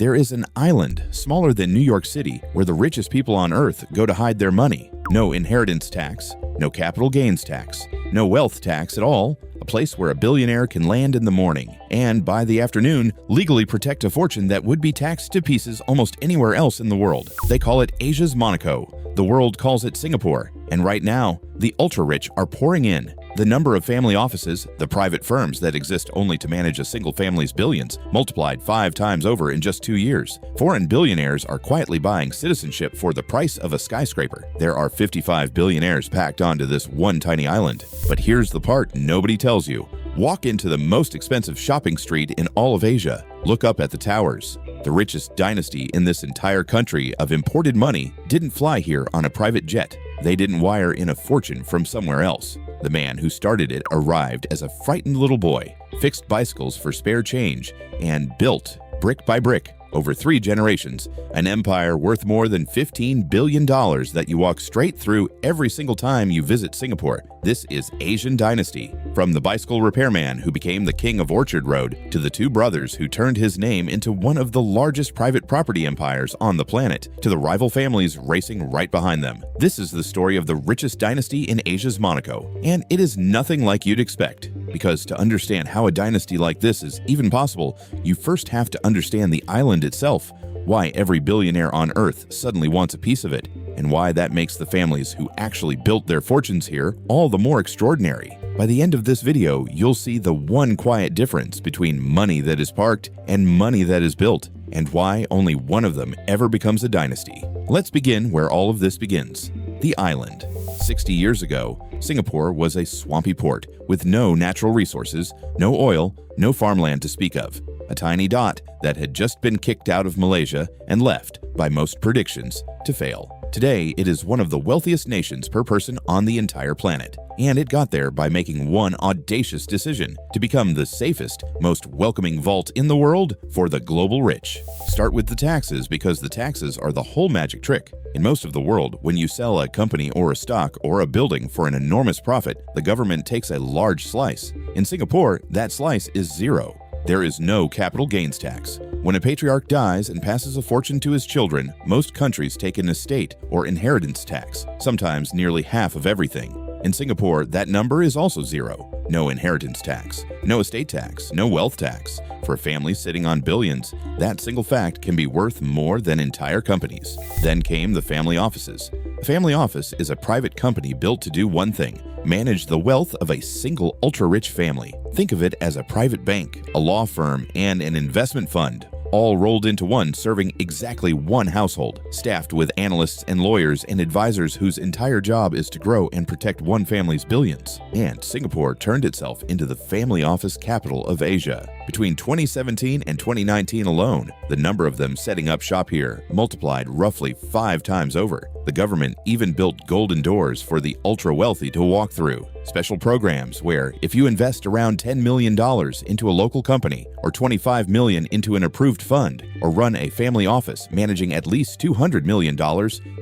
There is an island, smaller than New York City, where the richest people on Earth go to hide their money. No inheritance tax, no capital gains tax, no wealth tax at all, a place where a billionaire can land in the morning and, by the afternoon, legally protect a fortune that would be taxed to pieces almost anywhere else in the world. They call it Asia's Monaco. The world calls it Singapore. And right now, the ultra-rich are pouring in. The number of family offices, the private firms that exist only to manage a single family's billions, multiplied 5 times over in just 2 years. Foreign billionaires are quietly buying citizenship for the price of a skyscraper. There are 55 billionaires packed onto this one tiny island. But here's the part nobody tells you. Walk into the most expensive shopping street in all of Asia. Look up at the towers. The richest dynasty in this entire country of imported money didn't fly here on a private jet. They didn't wire in a fortune from somewhere else. The man who started it arrived as a frightened little boy, fixed bicycles for spare change, and built, brick by brick, over 3 generations, an empire worth more than $15 billion that you walk straight through every single time you visit Singapore. This is Asian Dynasty. From the bicycle repairman who became the king of Orchard Road to the 2 brothers who turned his name into one of the largest private property empires on the planet, to the rival families racing right behind them. This is the story of the richest dynasty in Asia's Monaco, and it is nothing like you'd expect. Because to understand how a dynasty like this is even possible, you first have to understand the island itself, why every billionaire on Earth suddenly wants a piece of it, and why that makes the families who actually built their fortunes here all the more extraordinary. By the end of this video, you'll see the one quiet difference between money that is parked and money that is built, and why only one of them ever becomes a dynasty. Let's begin where all of this begins. The island. 60 years ago, Singapore was a swampy port with no natural resources, no oil, no farmland to speak of. A tiny dot that had just been kicked out of Malaysia and left, by most predictions, to fail. Today, it is one of the wealthiest nations per person on the entire planet. And it got there by making one audacious decision to become the safest, most welcoming vault in the world for the global rich. Start with the taxes because the taxes are the whole magic trick. In most of the world, when you sell a company or a stock or a building for an enormous profit, the government takes a large slice. In Singapore, that slice is 0. There is no capital gains tax. When a patriarch dies and passes a fortune to his children, most countries take an estate or inheritance tax, sometimes nearly half of everything. In Singapore, that number is also 0. No inheritance tax, no estate tax, no wealth tax. For families sitting on billions, that single fact can be worth more than entire companies. Then came the family offices. A family office is a private company built to do one thing: manage the wealth of a single ultra-rich family. Think of it as a private bank, a law firm, and an investment fund, all rolled into one, serving exactly one household, staffed with analysts and lawyers and advisors whose entire job is to grow and protect one family's billions. And Singapore turned itself into the family office capital of Asia. Between 2017 and 2019 alone, the number of them setting up shop here multiplied roughly 5 times over. The government even built golden doors for the ultra-wealthy to walk through. Special programs where, if you invest around $10 million into a local company, or $25 million into an approved fund, or run a family office managing at least $200 million,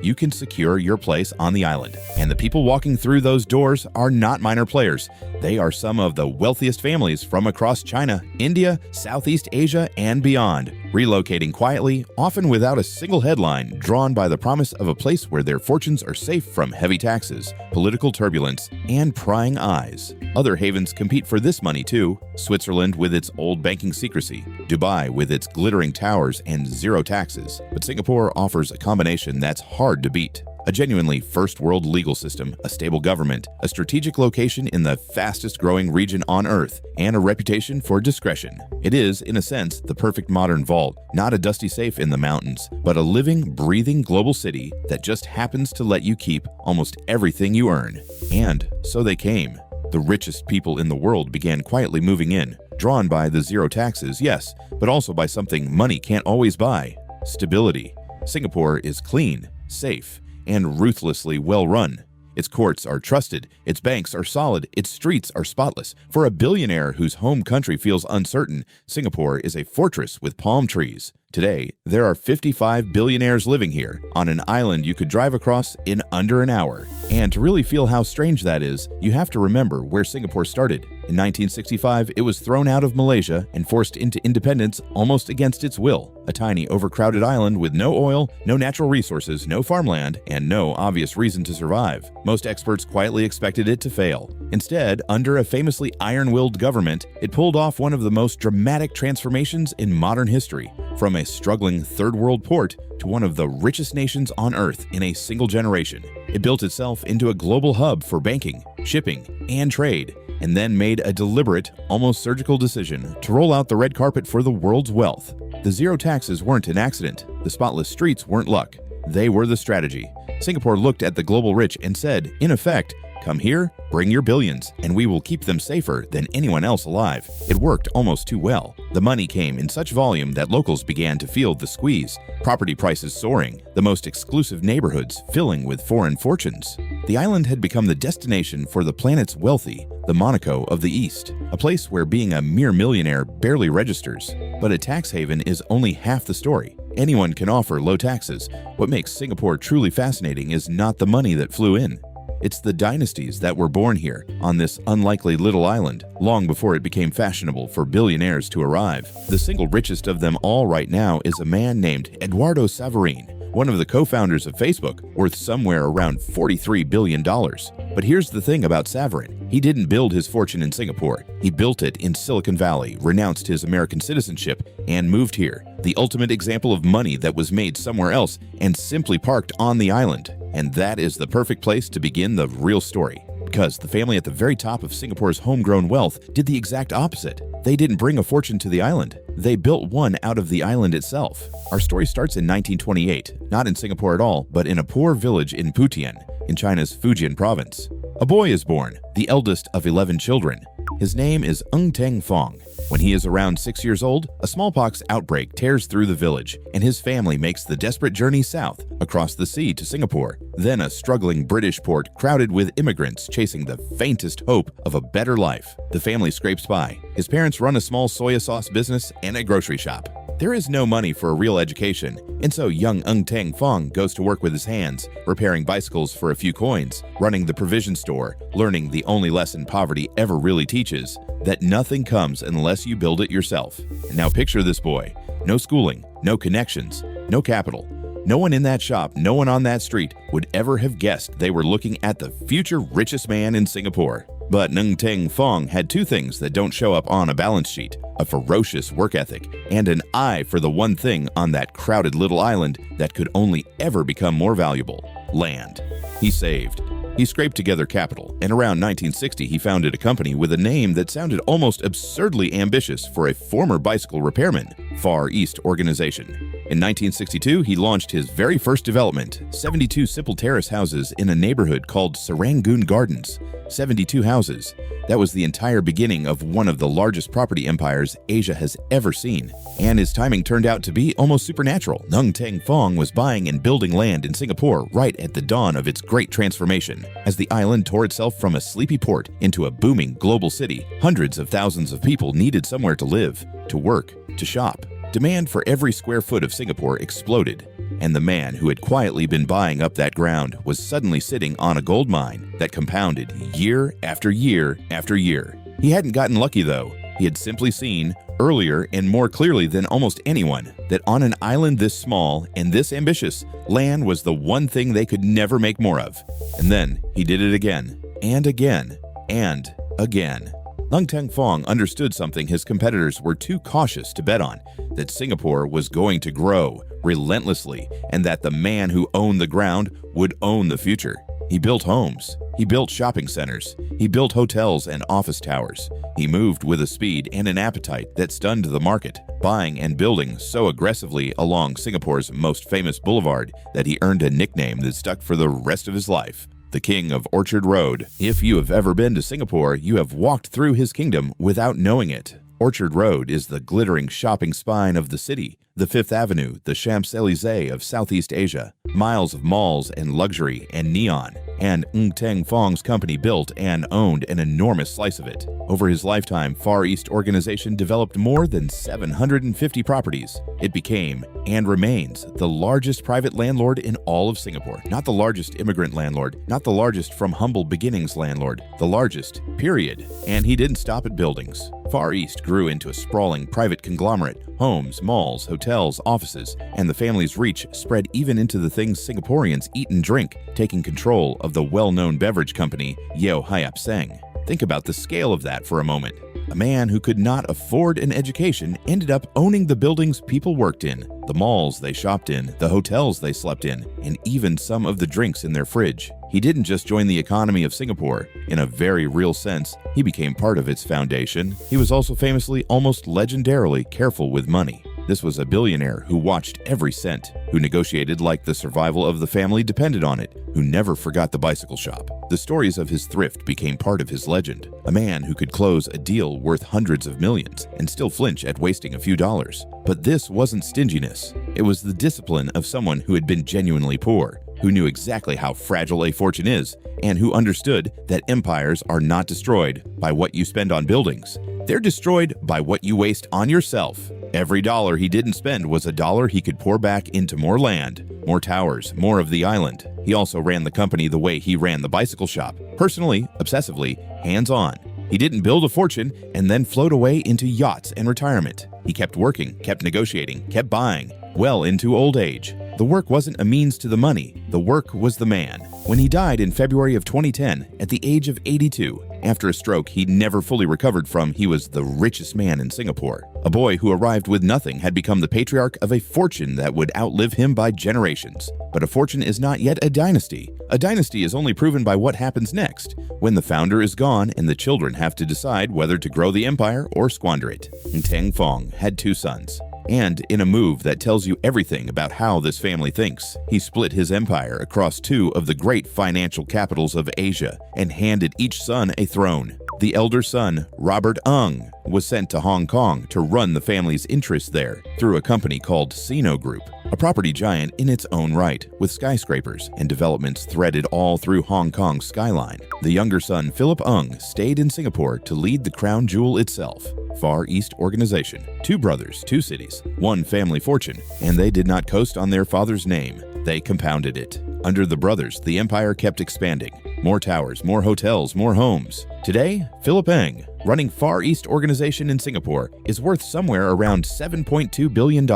you can secure your place on the island. And the people walking through those doors are not minor players. They are some of the wealthiest families from across China, India, Southeast Asia, and beyond, relocating quietly, often without a single headline, drawn by the promise of a place where their fortunes are safe from heavy taxes, political turbulence, and prying eyes. Other havens compete for this money too: Switzerland with its old banking secrecy, Dubai with its glittering towers and 0 taxes. But Singapore offers a combination that's hard to beat. A genuinely first-world legal system, a stable government, a strategic location in the fastest-growing region on Earth, and a reputation for discretion. It is, in a sense, the perfect modern vault, not a dusty safe in the mountains, but a living, breathing global city that just happens to let you keep almost everything you earn. And so they came. The richest people in the world began quietly moving in, drawn by the 0 taxes, yes, but also by something money can't always buy: stability. Singapore is clean, safe, and ruthlessly well run. Its courts are trusted, its banks are solid, its streets are spotless. For a billionaire whose home country feels uncertain, Singapore is a fortress with palm trees. Today, there are 55 billionaires living here, on an island you could drive across in under an hour. And to really feel how strange that is, you have to remember where Singapore started. In 1965, it was thrown out of Malaysia and forced into independence almost against its will, a tiny, overcrowded island with no oil, no natural resources, no farmland, and no obvious reason to survive. Most experts quietly expected it to fail. Instead, under a famously iron-willed government, it pulled off one of the most dramatic transformations in modern history, from a struggling third-world port to one of the richest nations on Earth in a single generation. It built itself into a global hub for banking, shipping, and trade, and then made a deliberate, almost surgical decision to roll out the red carpet for the world's wealth. The zero taxes weren't an accident. The spotless streets weren't luck. They were the strategy. Singapore looked at the global rich and said, in effect, "Come here, bring your billions, and we will keep them safer than anyone else alive." It worked almost too well. The money came in such volume that locals began to feel the squeeze, property prices soaring, the most exclusive neighborhoods filling with foreign fortunes. The island had become the destination for the planet's wealthy, the Monaco of the East, a place where being a mere millionaire barely registers. But a tax haven is only half the story. Anyone can offer low taxes. What makes Singapore truly fascinating is not the money that flew in. It's the dynasties that were born here, on this unlikely little island, long before it became fashionable for billionaires to arrive. The single richest of them all right now is a man named Eduardo Saverin, one of the co-founders of Facebook, worth somewhere around $43 billion. But here's the thing about Saverin. He didn't build his fortune in Singapore. He built it in Silicon Valley, renounced his American citizenship, and moved here. The ultimate example of money that was made somewhere else and simply parked on the island. And that is the perfect place to begin the real story. Because the family at the very top of Singapore's homegrown wealth did the exact opposite. They didn't bring a fortune to the island. They built one out of the island itself. Our story starts in 1928, not in Singapore at all, but in a poor village in Putian, in China's Fujian province. A boy is born, the eldest of 11 children. His name is Ng Teng Fong. When he is around 6 years old, a smallpox outbreak tears through the village, and his family makes the desperate journey south, across the sea to Singapore, then a struggling British port crowded with immigrants chasing the faintest hope of a better life. The family scrapes by. His parents run a small soy sauce business and a grocery shop. There is no money for a real education, and so young Ng Teng Fong goes to work with his hands, repairing bicycles for a few coins, running the provision store, learning the only lesson poverty ever really teaches, that nothing comes unless you build it yourself. And now picture this boy. No schooling, no connections, no capital. No one in that shop, no one on that street would ever have guessed they were looking at the future richest man in Singapore. But Ng Teng Fong had two things that don't show up on a balance sheet: a ferocious work ethic and an eye for the one thing on that crowded little island that could only ever become more valuable: land. He saved. He scraped together capital, and around 1960 he founded a company with a name that sounded almost absurdly ambitious for a former bicycle repairman: Far East Organization. In 1962, he launched his very first development, 72 simple terrace houses in a neighborhood called Serangoon Gardens. 72 houses. That was the entire beginning of one of the largest property empires Asia has ever seen. And his timing turned out to be almost supernatural. Ng Teng Fong was buying and building land in Singapore right at the dawn of its great transformation. As the island tore itself from a sleepy port into a booming global city, hundreds of thousands of people needed somewhere to live, to work, to shop. Demand for every square foot of Singapore exploded, and the man who had quietly been buying up that ground was suddenly sitting on a gold mine that compounded year after year after year. He hadn't gotten lucky though. He had simply seen, earlier and more clearly than almost anyone, that on an island this small and this ambitious, land was the one thing they could never make more of. And then he did it again, and again, and again. Ng Teng Fong understood something his competitors were too cautious to bet on: that Singapore was going to grow relentlessly, and that the man who owned the ground would own the future. He built homes. He built shopping centers. He built hotels and office towers. He moved with a speed and an appetite that stunned the market, buying and building so aggressively along Singapore's most famous boulevard that he earned a nickname that stuck for the rest of his life: the King of Orchard Road. If you have ever been to Singapore, you have walked through his kingdom without knowing it. Orchard Road is the glittering shopping spine of the city, the Fifth Avenue, the Champs-Élysées of Southeast Asia. Miles of malls and luxury and neon. And Ng Teng Fong's company built and owned an enormous slice of it. Over his lifetime, Far East Organization developed more than 750 properties. It became, and remains, the largest private landlord in all of Singapore. Not the largest immigrant landlord, not the largest from humble beginnings landlord, the largest, period. And he didn't stop at buildings. Far East grew into a sprawling private conglomerate. Homes, malls, hotels, offices, and the family's reach spread even into the things Singaporeans eat and drink, taking control of the well-known beverage company Yeo Hiap Seng. Think about the scale of that for a moment. A man who could not afford an education ended up owning the buildings people worked in, the malls they shopped in, the hotels they slept in, and even some of the drinks in their fridge. He didn't just join the economy of Singapore. In a very real sense, he became part of its foundation. He was also famously, almost legendarily, careful with money. This was a billionaire who watched every cent, who negotiated like the survival of the family depended on it, who never forgot the bicycle shop. The stories of his thrift became part of his legend. A man who could close a deal worth hundreds of millions and still flinch at wasting a few dollars. But this wasn't stinginess. It was the discipline of someone who had been genuinely poor, who knew exactly how fragile a fortune is, and who understood that empires are not destroyed by what you spend on buildings. They're destroyed by what you waste on yourself. Every dollar he didn't spend was a dollar he could pour back into more land, more towers, more of the island. He also ran the company the way he ran the bicycle shop, personally, obsessively, hands-on. He didn't build a fortune and then float away into yachts and retirement. He kept working, kept negotiating, kept buying, well into old age. The work wasn't a means to the money, the work was the man. When he died in February of 2010, at the age of 82, after a stroke he never fully recovered from, he was the richest man in Singapore. A boy who arrived with nothing had become the patriarch of a fortune that would outlive him by generations. But a fortune is not yet a dynasty. A dynasty is only proven by what happens next, when the founder is gone and the children have to decide whether to grow the empire or squander it. Ng Teng Fong had 2 sons. And in a move that tells you everything about how this family thinks, he split his empire across 2 of the great financial capitals of Asia and handed each son a throne. The elder son, Robert Ng, was sent to Hong Kong to run the family's interests there through a company called Sino Group, a property giant in its own right, with skyscrapers and developments threaded all through Hong Kong's skyline. The younger son, Philip Ng, stayed in Singapore to lead the crown jewel itself, Far East Organization. 2 brothers, 2 cities, 1 family fortune, and they did not coast on their father's name. They compounded it. Under the brothers, the empire kept expanding. More towers, more hotels, more homes. Today, Philip Ng, running Far East Organization in Singapore, is worth somewhere around $7.2 billion.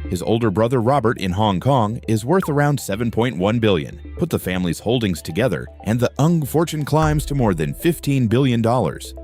His older brother Robert in Hong Kong is worth around $7.1 billion. Put the family's holdings together, and the Ng fortune climbs to more than $15 billion,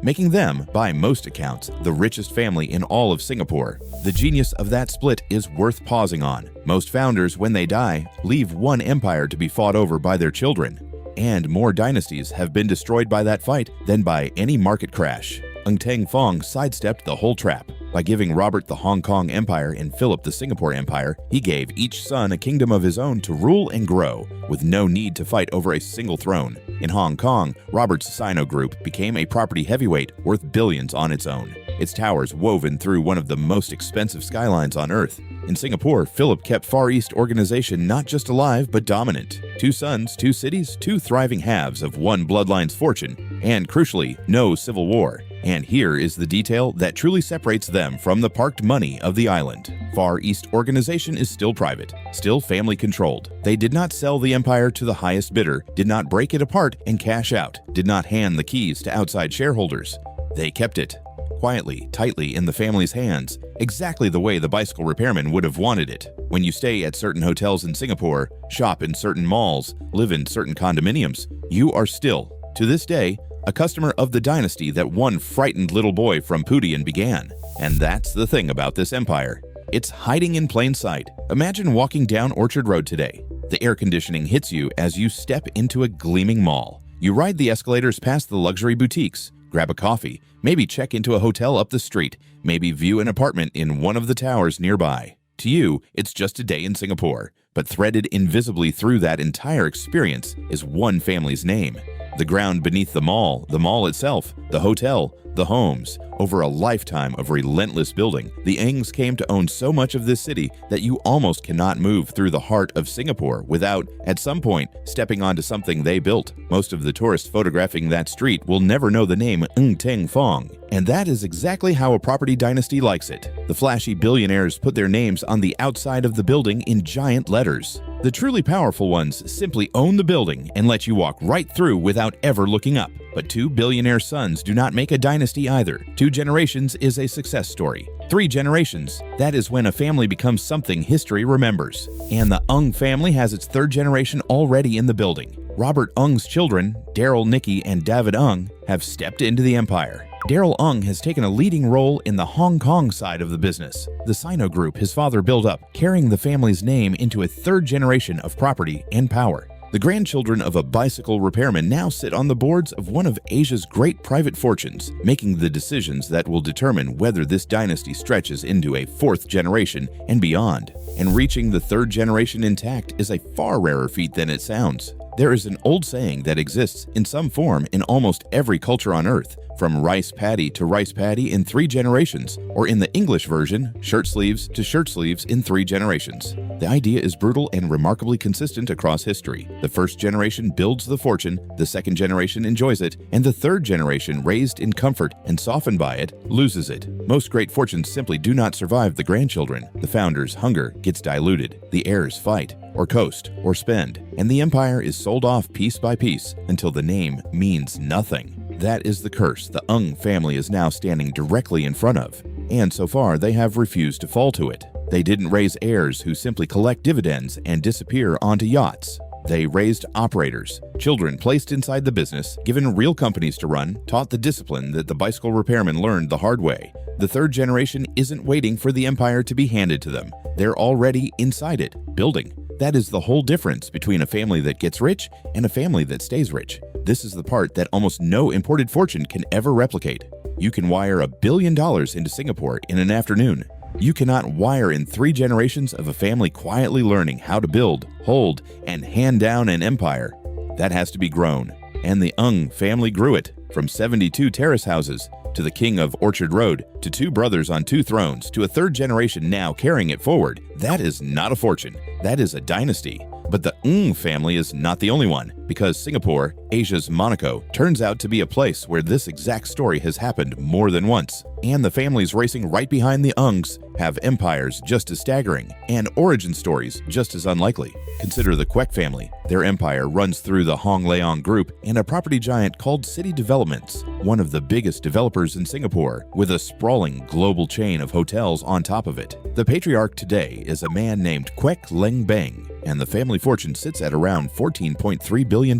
making them, by most accounts, the richest family in all of Singapore. The genius of that split is worth pausing on. Most founders, when they die, leave one empire to be fought over by their children. And more dynasties have been destroyed by that fight than by any market crash. Ng Teng Fong sidestepped the whole trap. By giving Robert the Hong Kong Empire and Philip the Singapore Empire, he gave each son a kingdom of his own to rule and grow, with no need to fight over a single throne. In Hong Kong, Robert's Sino Group became a property heavyweight worth billions on its own, its towers woven through one of the most expensive skylines on Earth. In Singapore, Philip kept Far East Organization not just alive, but dominant. 2 sons, 2 cities, 2 thriving halves of one bloodline's fortune, and crucially, no civil war. And here is the detail that truly separates them from the parked money of the island. Far East Organization is still private, still family-controlled. They did not sell the empire to the highest bidder, did not break it apart and cash out, did not hand the keys to outside shareholders. They kept it, quietly, tightly in the family's hands, exactly the way the bicycle repairman would have wanted it. When you stay at certain hotels in Singapore, shop in certain malls, live in certain condominiums, you are still, to this day, a customer of the dynasty that one frightened little boy from Pudian began. And that's the thing about this empire. It's hiding in plain sight. Imagine walking down Orchard Road today. The air conditioning hits you as you step into a gleaming mall. You ride the escalators past the luxury boutiques, grab a coffee, maybe check into a hotel up the street, maybe view an apartment in one of the towers nearby. To you, it's just a day in Singapore, but threaded invisibly through that entire experience is one family's name. The ground beneath the mall itself, the hotel, the homes. Over a lifetime of relentless building, the Ngs came to own so much of this city that you almost cannot move through the heart of Singapore without, at some point, stepping onto something they built. Most of the tourists photographing that street will never know the name Ng Teng Fong. And that is exactly how a property dynasty likes it. The flashy billionaires put their names on the outside of the building in giant letters. The truly powerful ones simply own the building and let you walk right through without ever looking up. But 2 billionaire sons do not make a dynasty either. 2 generations is a success story. 3 generations, that is when a family becomes something history remembers. And the Ng family has its 3rd generation already in the building. Robert Ng's children, Daryl, Nicky, and David Ng, have stepped into the empire. Daryl Ng has taken a leading role in the Hong Kong side of the business, the Sino group his father built up, carrying the family's name into a 3rd generation of property and power. The grandchildren of a bicycle repairman now sit on the boards of one of Asia's great private fortunes, making the decisions that will determine whether this dynasty stretches into a 4th generation and beyond. And reaching the 3rd generation intact is a far rarer feat than it sounds. There is an old saying that exists in some form in almost every culture on Earth, from rice paddy to rice paddy in 3 generations, or in the English version, shirt sleeves to shirt sleeves in 3 generations. The idea is brutal and remarkably consistent across history. The 1st generation builds the fortune, the 2nd generation enjoys it, and the 3rd generation, raised in comfort and softened by it, loses it. Most great fortunes simply do not survive the grandchildren. The founder's hunger gets diluted, the heirs fight, or coast, or spend, and the empire is sold off piece by piece until the name means nothing. That is the curse the Ng family is now standing directly in front of, and so far they have refused to fall to it. They didn't raise heirs who simply collect dividends and disappear onto yachts. They raised operators, children placed inside the business, given real companies to run, taught the discipline that the bicycle repairman learned the hard way. The 3rd generation isn't waiting for the empire to be handed to them. They're already inside it, building. That is the whole difference between a family that gets rich and a family that stays rich. This is the part that almost no imported fortune can ever replicate. You can wire $1 billion into Singapore in an afternoon. You cannot wire in 3 generations of a family quietly learning how to build, hold, and hand down an empire. That has to be grown. And the Ng family grew it, from 72 terrace houses to the king of Orchard Road, to 2 brothers on 2 thrones, to a 3rd generation now carrying it forward. That is not a fortune. That is a dynasty. But the Ng family is not the only one, because Singapore, Asia's Monaco, turns out to be a place where this exact story has happened more than once. And the families racing right behind the Ngs have empires just as staggering, and origin stories just as unlikely. Consider the Kwek family. Their empire runs through the Leong group and a property giant called City Developments, one of the biggest developers in Singapore, with a sprawling global chain of hotels on top of it. The patriarch today is a man named Kwek Leng Beng, and the family fortune sits at around $14.3 billion,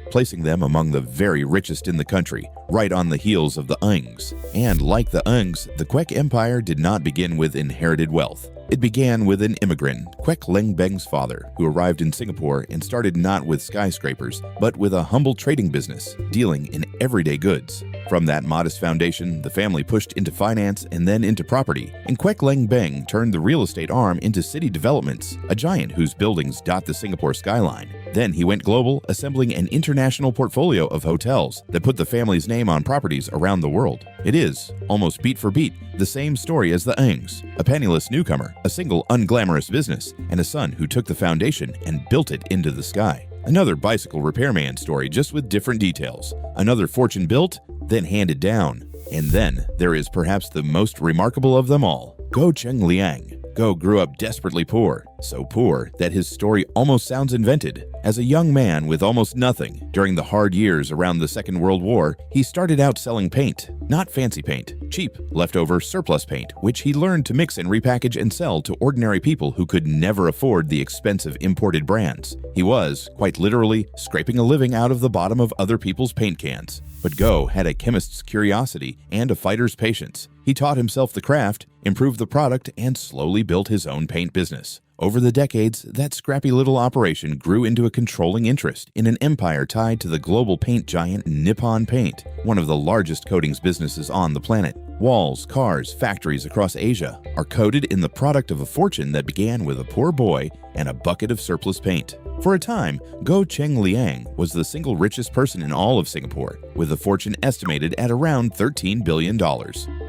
placing them among the very richest in the country, right on the heels of the Ngs. And like the Ngs, the Kwek Empire did not begin with inherited wealth. It began with an immigrant, Kwek Leng Beng's father, who arrived in Singapore and started not with skyscrapers, but with a humble trading business, dealing in everyday goods. From that modest foundation, the family pushed into finance and then into property, and Kwek Leng Beng turned the real estate arm into City Developments, a giant whose buildings dot the Singapore skyline. Then he went global, assembling an international portfolio of hotels that put the family's name on properties around the world. It is, almost beat for beat, the same story as the Ngs, a penniless newcomer, a single unglamorous business, and a son who took the foundation and built it into the sky. Another bicycle repairman story, just with different details. Another fortune built, then handed down. And then there is perhaps the most remarkable of them all, Goh Cheng Liang. Goh grew up desperately poor, so poor that his story almost sounds invented. As a young man with almost nothing, during the hard years around the Second World War, he started out selling paint. Not fancy paint, cheap, leftover surplus paint, which he learned to mix and repackage and sell to ordinary people who could never afford the expensive imported brands. He was, quite literally, scraping a living out of the bottom of other people's paint cans. But Goh had a chemist's curiosity and a fighter's patience. He taught himself the craft, improved the product, and slowly built his own paint business. Over the decades, that scrappy little operation grew into a controlling interest in an empire tied to the global paint giant Nippon Paint, one of the largest coatings businesses on the planet. Walls, cars, factories across Asia are coated in the product of a fortune that began with a poor boy and a bucket of surplus paint. For a time, Goh Cheng Liang was the single richest person in all of Singapore, with a fortune estimated at around $13 billion.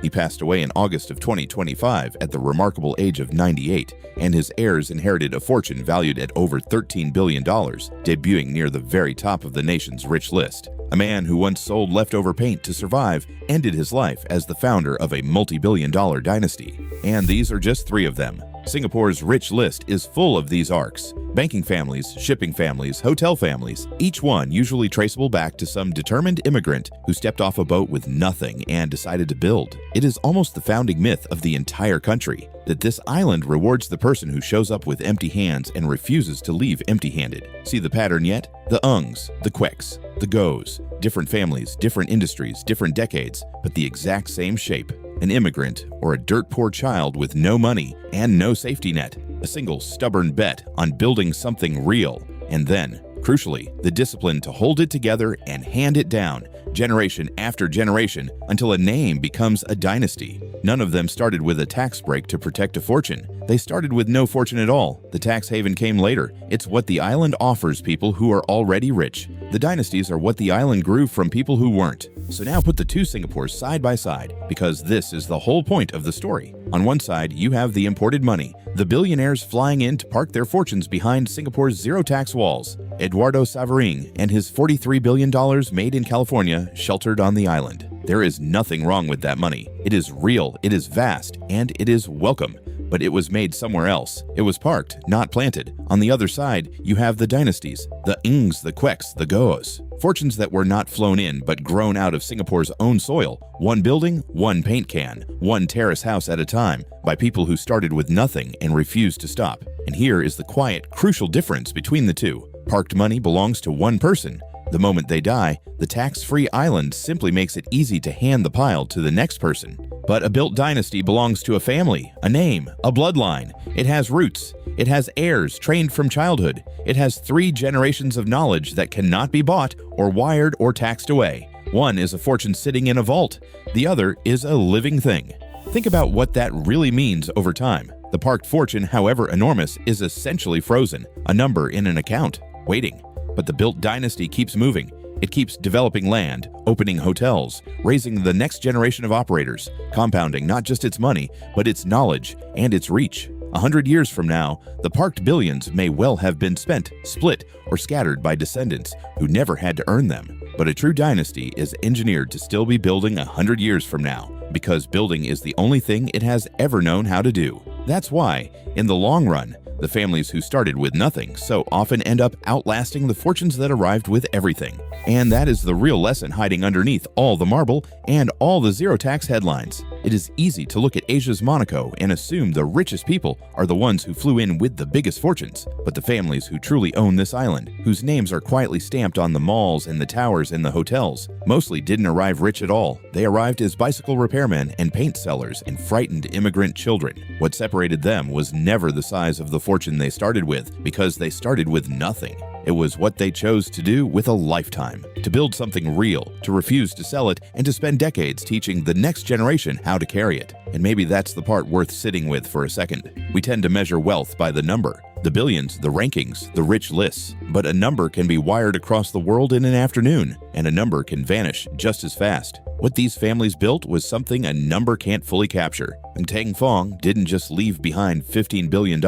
He passed away in August of 2025 at the remarkable age of 98, and his heirs inherited a fortune valued at over $13 billion, debuting near the very top of the nation's rich list. A man who once sold leftover paint to survive ended his life as the founder of a multi-billion-dollar dynasty. And these are just 3 of them. Singapore's rich list is full of these arcs. Banking families, shipping families, hotel families, each one usually traceable back to some determined immigrant who stepped off a boat with nothing and decided to build. It is almost the founding myth of the entire country that this island rewards the person who shows up with empty hands and refuses to leave empty-handed. See the pattern yet? The Ngs, the Kweks, the Gohs, different families, different industries, different decades, but the exact same shape. An immigrant or a dirt-poor child with no money and no safety net. A single stubborn bet on building something real. And then, crucially, the discipline to hold it together and hand it down, generation after generation, until a name becomes a dynasty. None of them started with a tax break to protect a fortune. They started with no fortune at all. The tax haven came later. It's what the island offers people who are already rich. The dynasties are what the island grew from people who weren't. So now put the 2 Singapores side by side, because this is the whole point of the story. On one side, you have the imported money, the billionaires flying in to park their fortunes behind Singapore's zero-tax walls. Eduardo Saverin and his $43 billion made in California sheltered on the island. There is nothing wrong with that money. It is real, it is vast, and it is welcome. But it was made somewhere else. It was parked, not planted. On the other side, you have the dynasties, the Ngs, the Kweks, the Gohs. Fortunes that were not flown in, but grown out of Singapore's own soil. One building, one paint can, one terrace house at a time, by people who started with nothing and refused to stop. And here is the quiet, crucial difference between the 2. Parked money belongs to one person. The moment they die, the tax-free island simply makes it easy to hand the pile to the next person. But a built dynasty belongs to a family, a name, a bloodline. It has roots. It has heirs trained from childhood. It has 3 generations of knowledge that cannot be bought or wired or taxed away. One is a fortune sitting in a vault. The other is a living thing. Think about what that really means over time. The parked fortune, however enormous, is essentially frozen, a number in an account, waiting. But the built dynasty keeps moving. It keeps developing land, opening hotels, raising the next generation of operators, compounding not just its money, but its knowledge and its reach. 100 years from now, the parked billions may well have been spent, split, or scattered by descendants who never had to earn them. But a true dynasty is engineered to still be building 100 years from now, because building is the only thing it has ever known how to do. That's why, in the long run, the families who started with nothing so often end up outlasting the fortunes that arrived with everything. And that is the real lesson hiding underneath all the marble and all the zero-tax headlines. It is easy to look at Asia's Monaco and assume the richest people are the ones who flew in with the biggest fortunes. But the families who truly own this island, whose names are quietly stamped on the malls and the towers and the hotels, mostly didn't arrive rich at all. They arrived as bicycle repairmen and paint sellers and frightened immigrant children. What separated them was never the size of the fortune they started with, because they started with nothing. It was what they chose to do with a lifetime, to build something real, to refuse to sell it, and to spend decades teaching the next generation how to carry it. And maybe that's the part worth sitting with for a second. We tend to measure wealth by the number, the billions, the rankings, the rich lists. But a number can be wired across the world in an afternoon, and a number can vanish just as fast. What these families built was something a number can't fully capture. Ng Teng Fong didn't just leave behind $15 billion.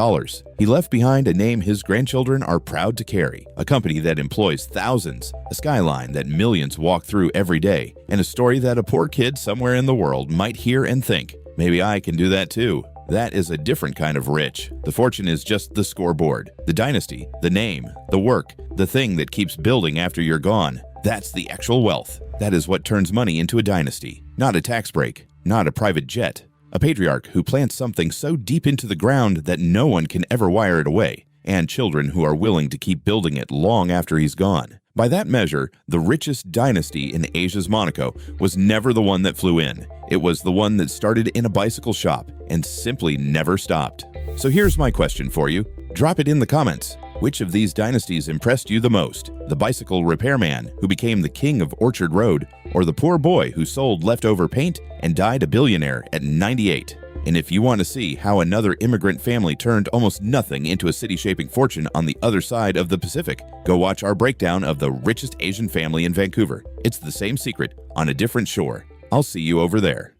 He left behind a name his grandchildren are proud to carry, a company that employs thousands, a skyline that millions walk through every day, and a story that a poor kid somewhere in the world might hear and think, maybe I can do that too. That is a different kind of rich. The fortune is just the scoreboard, the dynasty, the name, the work, the thing that keeps building after you're gone. That's the actual wealth. That is what turns money into a dynasty. Not a tax break, not a private jet. A patriarch who plants something so deep into the ground that no one can ever wire it away, and children who are willing to keep building it long after he's gone. By that measure, the richest dynasty in Asia's Monaco was never the one that flew in. It was the one that started in a bicycle shop and simply never stopped. So here's my question for you. Drop it in the comments. Which of these dynasties impressed you the most? The bicycle repairman who became the king of Orchard Road, or the poor boy who sold leftover paint and died a billionaire at 98? And if you want to see how another immigrant family turned almost nothing into a city-shaping fortune on the other side of the Pacific, go watch our breakdown of the richest Asian family in Vancouver. It's the same secret on a different shore. I'll see you over there.